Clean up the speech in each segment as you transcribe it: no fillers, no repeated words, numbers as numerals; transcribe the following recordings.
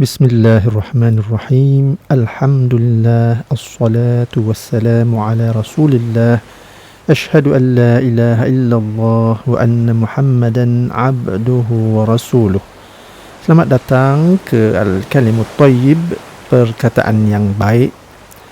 Bismillahirrahmanirrahim. Alhamdulillah, assalatu wassalamu ala rasulillah. Ashhadu an la ilaha illallah wa anna Muhammadan abduhu wa rasuluh. Selamat datang ke Al-Kalimut Thayyib, perkataan yang baik.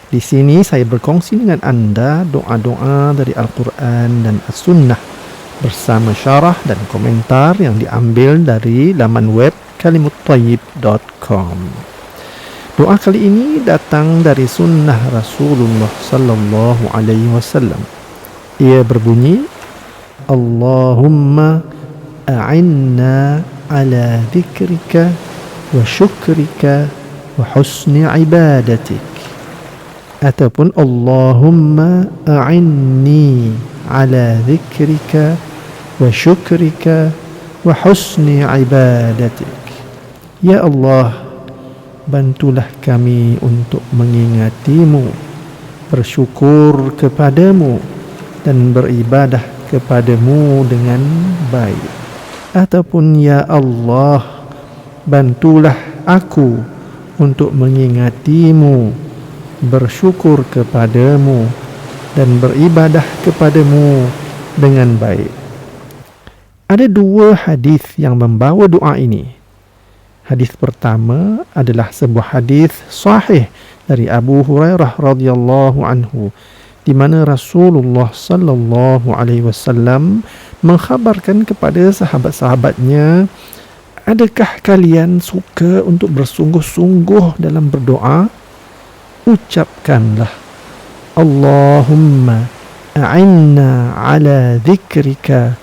Di sini saya berkongsi dengan anda doa-doa dari Al-Quran dan As-Sunnah bersama syarah dan komentar yang diambil dari laman web kalimutthayyib.com. Doa kali ini datang dari sunnah Rasulullah sallallahu alaihi wasallam. Ia berbunyi, Allahumma a'inna ala dhikrika wa syukrika wa husni ibadatik. Ataupun Allahumma a'inni ala dhikrika wa syukrika wa husni ibadatik. Ya Allah, bantulah kami untuk mengingatimu, bersyukur kepadamu dan beribadah kepadamu dengan baik. Ataupun ya Allah, bantulah aku untuk mengingatimu, bersyukur kepadamu dan beribadah kepadamu dengan baik. Ada dua hadis yang membawa doa ini. Hadis pertama adalah sebuah hadis sahih dari Abu Hurairah radhiyallahu anhu, di mana Rasulullah sallallahu alaihi wasallam mengkhabarkan kepada sahabat-sahabatnya, adakah kalian suka untuk bersungguh-sungguh dalam berdoa? Ucapkanlah, Allahumma a'inna ala dhikrika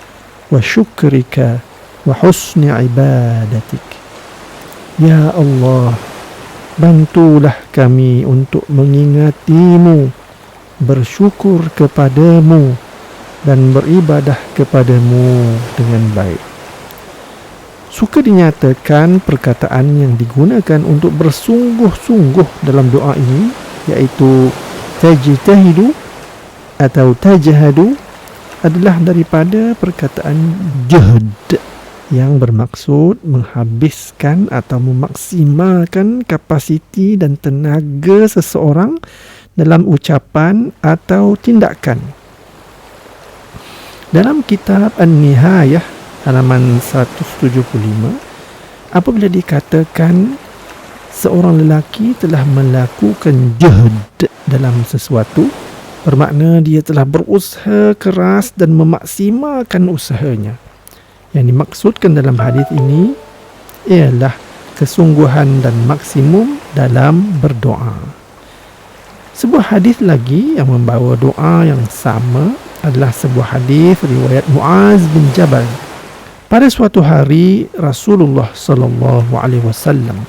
wa syukrika wa husni ibadatik. Ya Allah, bantulah kami untuk mengingatimu, bersyukur kepadamu dan beribadah kepadamu dengan baik. Suka dinyatakan perkataan yang digunakan untuk bersungguh-sungguh dalam doa ini, iaitu tajtahidu atau tajahadu, adalah daripada perkataan jahd, yang bermaksud menghabiskan atau memaksimalkan kapasiti dan tenaga seseorang dalam ucapan atau tindakan. Dalam kitab An-Nihayah halaman 175, apabila dikatakan seorang lelaki telah melakukan jahd dalam sesuatu, bermakna dia telah berusaha keras dan memaksimalkan usahanya. Yang dimaksudkan dalam hadis ini ialah kesungguhan dan maksimum dalam berdoa. Sebuah hadis lagi yang membawa doa yang sama adalah sebuah hadis riwayat Muaz bin Jabal. Pada suatu hari Rasulullah sallallahu alaihi wasallam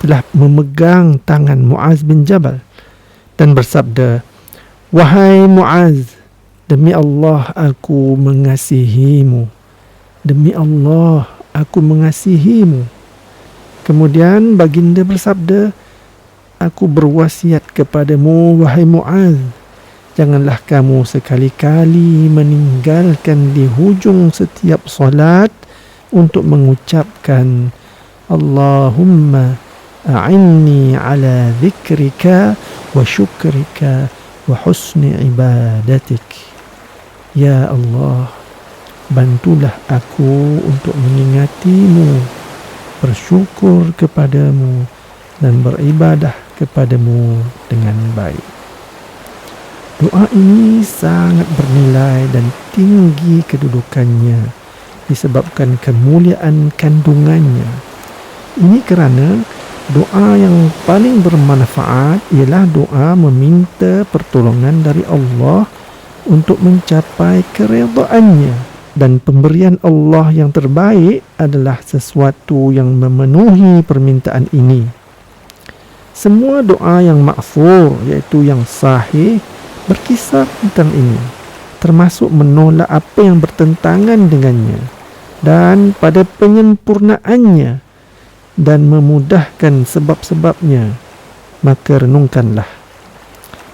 telah memegang tangan Muaz bin Jabal dan bersabda, "Wahai Muaz, demi Allah aku mengasihimu. Demi Allah, aku mengasihimu." Kemudian baginda bersabda, "Aku berwasiat kepadamu, wahai Muaz, janganlah kamu sekali-kali meninggalkan di hujung setiap solat untuk mengucapkan, Allahumma a'inni ala dhikrika wa syukrika wa husni ibadatik." Ya Allah, bantulah aku untuk mengingatimu, bersyukur kepadamu dan beribadah kepadamu dengan baik. Doa ini sangat bernilai dan tinggi kedudukannya disebabkan kemuliaan kandungannya. Ini kerana doa yang paling bermanfaat ialah doa meminta pertolongan dari Allah untuk mencapai keredaannya. Dan pemberian Allah yang terbaik adalah sesuatu yang memenuhi permintaan ini. Semua doa yang ma'thur, iaitu yang sahih, berkisar tentang ini, termasuk menolak apa yang bertentangan dengannya dan pada penyempurnaannya dan memudahkan sebab-sebabnya. Maka renungkanlah.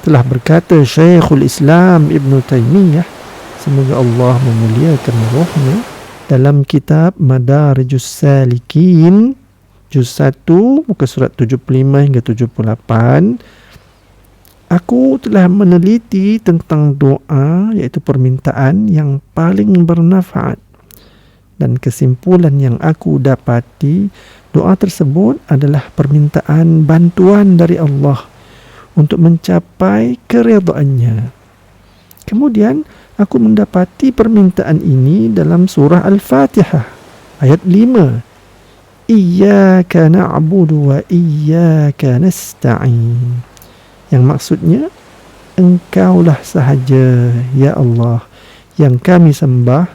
Telah berkata Syekhul Islam Ibn Taymiyah, semoga Allah memuliakan rohnya, dalam kitab Madarijus Salikin juz 1 muka surat 75 hingga 78, aku telah meneliti tentang doa, iaitu permintaan yang paling bermanfaat. Dan kesimpulan yang aku dapati, doa tersebut adalah permintaan bantuan dari Allah untuk mencapai keredaannya. Kemudian aku mendapati permintaan ini dalam surah Al-Fatihah ayat 5. Iyyaka na'budu wa iyyaka nasta'in. Yang maksudnya, Engkaulah sahaja, ya Allah, yang kami sembah,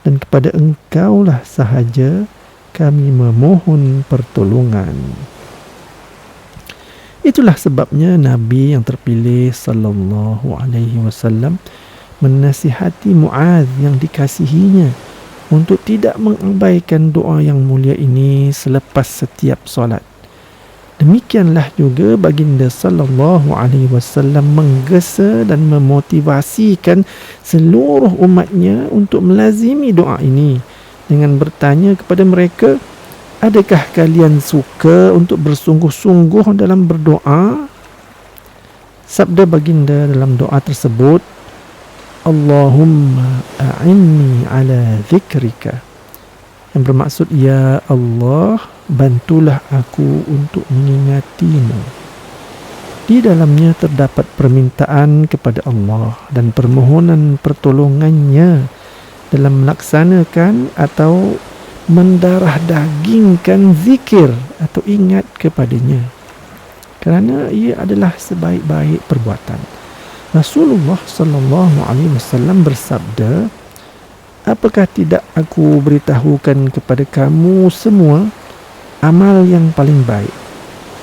dan kepada Engkaulah sahaja kami memohon pertolongan. Itulah sebabnya Nabi yang terpilih sallallahu alaihi wasallam menasihati Muaz yang dikasihinya untuk tidak mengabaikan doa yang mulia ini selepas setiap solat. Demikianlah juga baginda sallallahu alaihi wasallam menggesa dan memotivasikan seluruh umatnya untuk melazimi doa ini dengan bertanya kepada mereka, adakah kalian suka untuk bersungguh-sungguh dalam berdoa? Sabda baginda dalam doa tersebut, Allahumma a'inni ala zikrika, yang bermaksud, ya Allah, bantulah aku untuk mengingatimu. Di dalamnya terdapat permintaan kepada Allah dan permohonan pertolongannya dalam melaksanakan atau mendarah dagingkan zikir atau ingat kepadanya, kerana ia adalah sebaik-baik perbuatan. Rasulullah sallallahu alaihi wasallam bersabda, apakah tidak aku beritahukan kepada kamu semua amal yang paling baik,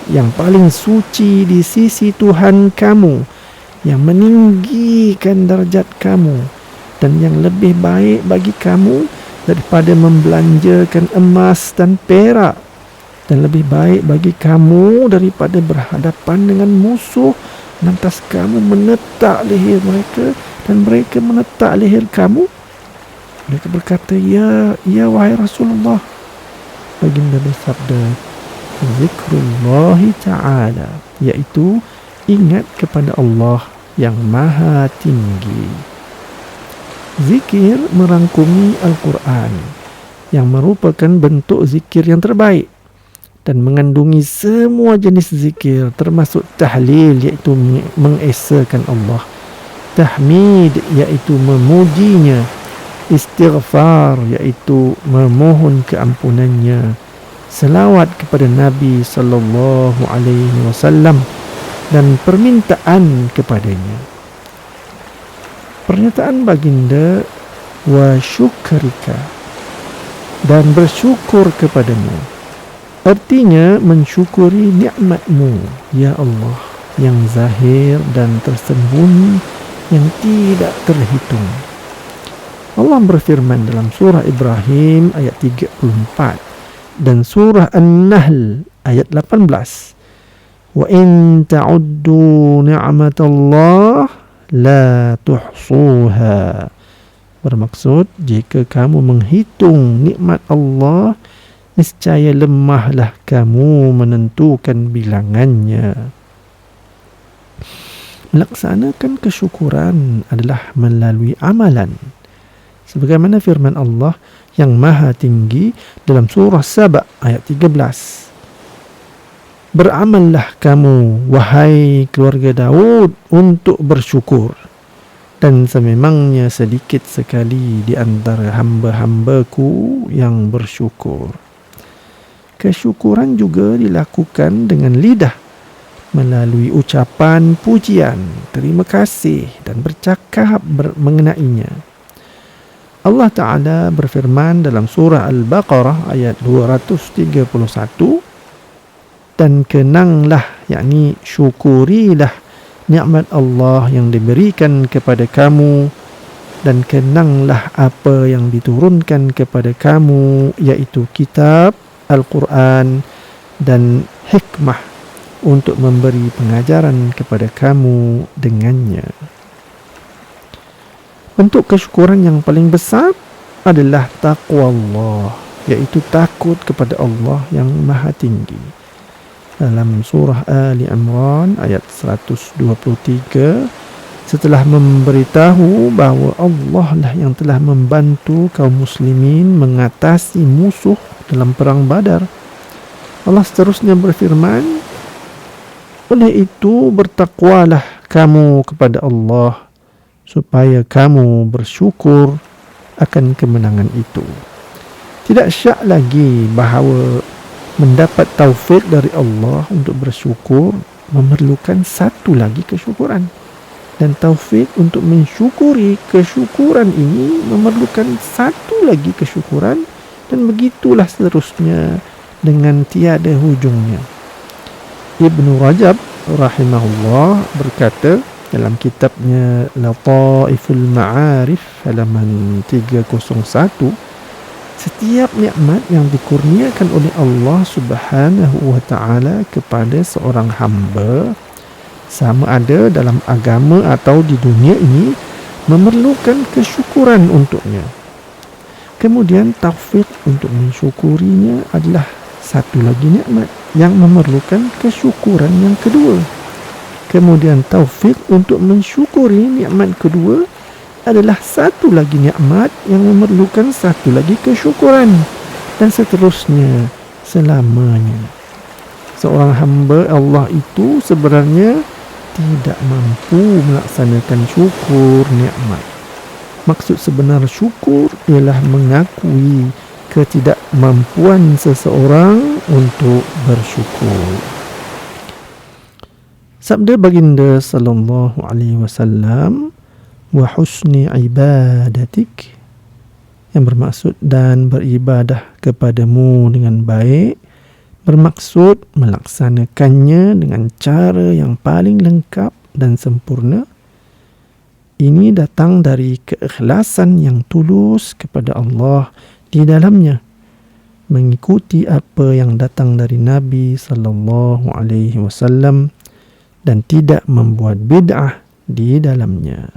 yang paling suci di sisi Tuhan kamu, yang meninggikan darjat kamu, dan yang lebih baik bagi kamu daripada membelanjakan emas dan perak, dan lebih baik bagi kamu daripada berhadapan dengan musuh, lantas kamu menetak leher mereka dan mereka menetak leher kamu? Mereka berkata, ya wahai Rasulullah. Baginda bersabda, zikrullahi ta'ala, iaitu ingat kepada Allah yang maha tinggi. Zikir merangkumi Al-Quran, yang merupakan bentuk zikir yang terbaik dan mengandungi semua jenis zikir, termasuk tahlil, iaitu mengesakan Allah, tahmid, iaitu memujinya, istighfar, iaitu memohon keampunannya, selawat kepada Nabi sallallahu alaihi wasallam, dan permintaan kepadanya. Pernyataan baginda wa syukrika, dan bersyukur kepadamu, artinya mensyukuri nikmatmu, ya Allah, yang zahir dan tersembunyi, yang tidak terhitung. Allah berfirman dalam surah Ibrahim ayat 34 dan surah An-Nahl ayat 18, wa in ta'uddu ni'matallah la tuhsuha, bermaksud, jika kamu menghitung nikmat Allah, niscaya lemahlah kamu menentukan bilangannya. Melaksanakan kesyukuran adalah melalui amalan, sebagaimana firman Allah yang maha tinggi dalam surah Saba ayat 13. Beramallah kamu, wahai keluarga Daud, untuk bersyukur, dan sememangnya sedikit sekali di antara hamba-hambaku yang bersyukur. Kesyukuran juga dilakukan dengan lidah, melalui ucapan pujian, terima kasih, dan bercakap mengenainya. Allah Ta'ala berfirman dalam surah Al-Baqarah ayat 231, dan kenanglah, yakni syukurilah nikmat Allah yang diberikan kepada kamu, dan kenanglah apa yang diturunkan kepada kamu, iaitu kitab Al-Quran dan hikmah, untuk memberi pengajaran kepada kamu dengannya. Bentuk kesyukuran yang paling besar adalah taqwa Allah, iaitu takut kepada Allah yang Maha Tinggi. Dalam surah Ali Imran ayat 123, setelah memberitahu bahawa Allah lah yang telah membantu kaum muslimin mengatasi musuh dalam perang Badar, Allah seterusnya berfirman, oleh itu bertakwalah kamu kepada Allah supaya kamu bersyukur akan kemenangan itu. Tidak syak lagi bahawa mendapat taufik dari Allah untuk bersyukur memerlukan satu lagi kesyukuran. Dan taufik untuk mensyukuri kesyukuran ini memerlukan satu lagi kesyukuran, dan begitulah seterusnya dengan tiada hujungnya. Ibnu Rajab rahimahullah berkata dalam kitabnya Lataiful Ma'arif halaman 301, setiap nikmat yang dikurniakan oleh Allah Subhanahu wa ta'ala kepada seorang hamba, sama ada dalam agama atau di dunia ini, memerlukan kesyukuran untuknya. Kemudian taufik untuk mensyukurinya adalah satu lagi nikmat yang memerlukan kesyukuran yang kedua. Kemudian taufik untuk mensyukuri nikmat kedua adalah satu lagi nikmat yang memerlukan satu lagi kesyukuran, dan seterusnya selamanya. Seorang hamba Allah itu sebenarnya tidak mampu melaksanakan syukur nikmat. Maksud sebenar syukur ialah mengakui ketidakmampuan seseorang untuk bersyukur. Sabda baginda sallallahu alaihi wasallam, wa husni ibadatik, yang bermaksud dan beribadah kepadamu dengan baik, bermaksud melaksanakannya dengan cara yang paling lengkap dan sempurna. Ini datang dari keikhlasan yang tulus kepada Allah di dalamnya, mengikuti apa yang datang dari Nabi sallallahu alaihi wasallam dan tidak membuat bid'ah di dalamnya.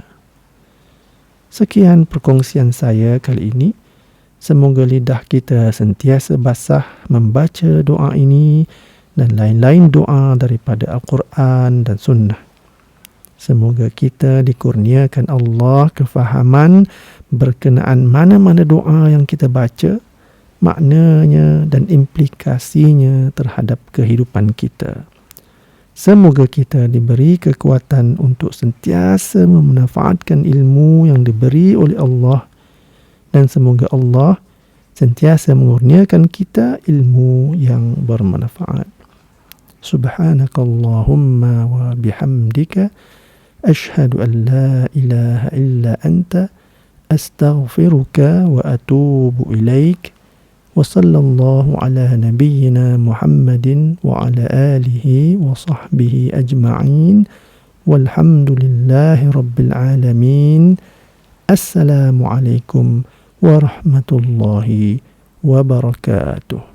Sekian perkongsian saya kali ini. Semoga lidah kita sentiasa basah membaca doa ini dan lain-lain doa daripada Al-Quran dan Sunnah. Semoga kita dikurniakan Allah kefahaman berkenaan mana-mana doa yang kita baca, maknanya dan implikasinya terhadap kehidupan kita. Semoga kita diberi kekuatan untuk sentiasa memanfaatkan ilmu yang diberi oleh Allah, dan semoga Allah sentiasa mengurniakan kita ilmu yang bermanfaat. Subhanakallahumma wa bihamdika ashhadu an la ilaha illa anta astaghfiruka wa atubu ilaik. Wa sallallahu ala nabiyyina Muhammadin wa ala alihi wa sahbihi ajma'in. Walhamdulillahi rabbil alamin. Assalamualaikum warahmatullahi wabarakatuh.